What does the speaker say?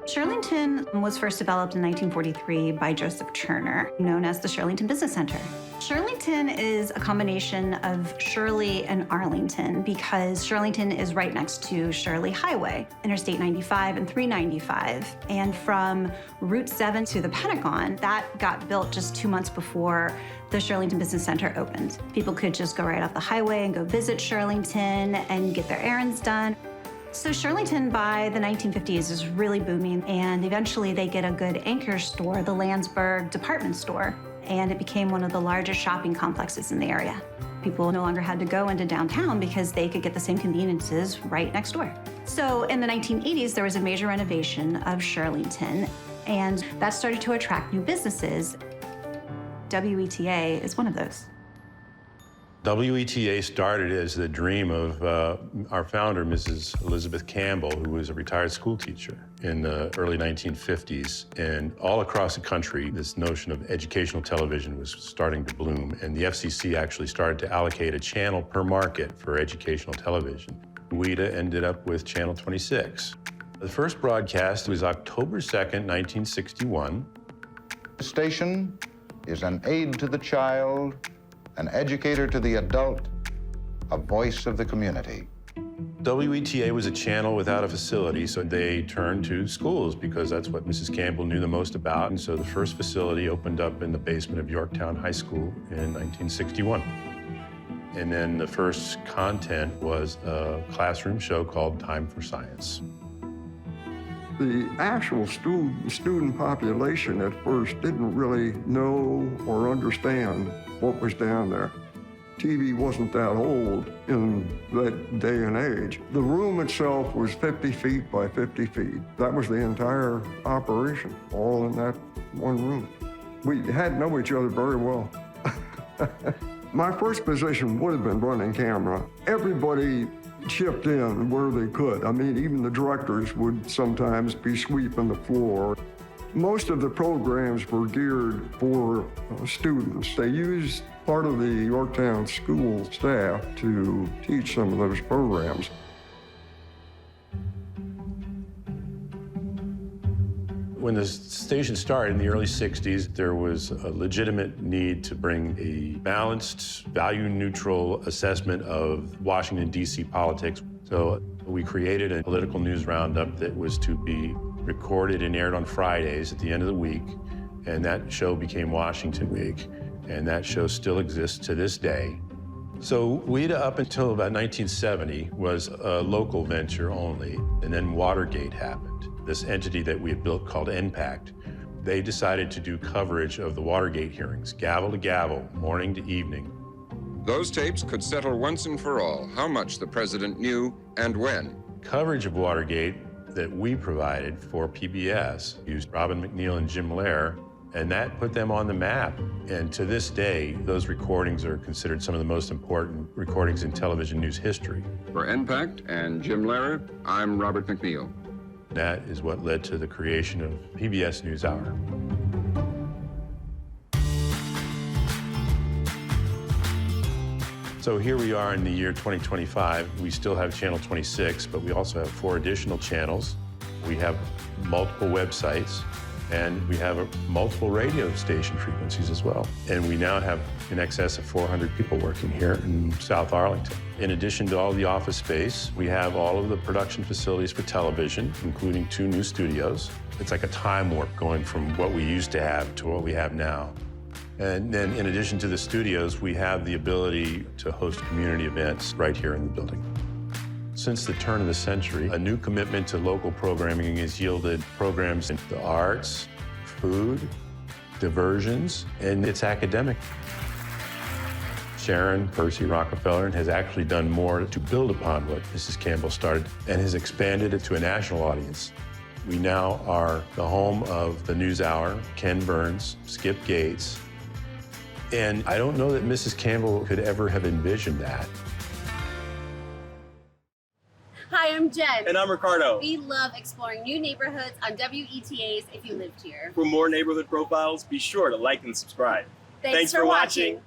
Shirlington was first developed in 1943 by Joseph Turner, known as the Shirlington Business Center. Shirlington is a combination of Shirley and Arlington because Shirlington is right next to Shirley Highway, Interstate 95 and 395. And from Route 7 to the Pentagon, that got built just 2 months before the Shirlington Business Center opened. People could just go right off the highway and go visit Shirlington and get their errands done. So Shirlington by the 1950s is really booming, and eventually they get a good anchor store, the Landsberg department store, and it became one of the largest shopping complexes in the area. People no longer had to go into downtown because they could get the same conveniences right next door. So in the 1980s, there was a major renovation of Shirlington, and that started to attract new businesses. WETA is one of those. WETA started as the dream of our founder, Mrs. Elizabeth Campbell, who was a retired school teacher in the early 1950s. And all across the country, this notion of educational television was starting to bloom. And the FCC actually started to allocate a channel per market for educational television. WETA ended up with Channel 26. The first broadcast was October 2nd, 1961. The station is an aid to the child, an educator to the adult, a voice of the community. WETA was a channel without a facility, so they turned to schools because that's what Mrs. Campbell knew the most about. And so the first facility opened up in the basement of Yorktown High School in 1961. And then the first content was a classroom show called Time for Science. The actual student population at first didn't really know or understand what was down there. TV wasn't that old in that day and age. The room itself was 50 feet by 50 feet. That was the entire operation, all in that one room. We had to know each other very well. My first position would have been running camera. Everybody chipped in where they could. I mean, even the directors would sometimes be sweeping the floor. Most of the programs were geared for students. They used part of the Yorktown school staff to teach some of those programs. When the station started in the early 60s, there was a legitimate need to bring a balanced, value-neutral assessment of Washington, D.C. politics. So we created a political news roundup that was to be recorded and aired on Fridays at the end of the week, and that show became Washington Week, and that show still exists to this day. So WETA, up until about 1970, was a local venture only, and then Watergate happened. This entity that we had built called N-Pact, they decided to do coverage of the Watergate hearings, gavel to gavel, morning to evening. Those tapes could settle once and for all how much the president knew and when. Coverage of Watergate that we provided for PBS used Robin McNeil and Jim Lehrer, and that put them on the map. And to this day, those recordings are considered some of the most important recordings in television news history. For N-Pact and Jim Lehrer, I'm Robert McNeil. That is what led to the creation of PBS News Hour. So here we are in the year 2025. We still have Channel 26, but we also have 4 additional channels. We have multiple websites, and we have multiple radio station frequencies as well. And we now have in excess of 400 people working here in South Arlington. In addition to all the office space, we have all of the production facilities for television, including 2 new studios. It's like a time warp going from what we used to have to what we have now. And then in addition to the studios, we have the ability to host community events right here in the building. Since the turn of the century, a new commitment to local programming has yielded programs in the arts, food, diversions, and it's academic. Sharon Percy Rockefeller has actually done more to build upon what Mrs. Campbell started and has expanded it to a national audience. We now are the home of the News Hour, Ken Burns, Skip Gates, and I don't know that Mrs. Campbell could ever have envisioned that. Hi, I'm Jen. And I'm Ricardo. We love exploring new neighborhoods on WETAs if you lived here. For more neighborhood profiles, be sure to like and subscribe. Thanks for watching.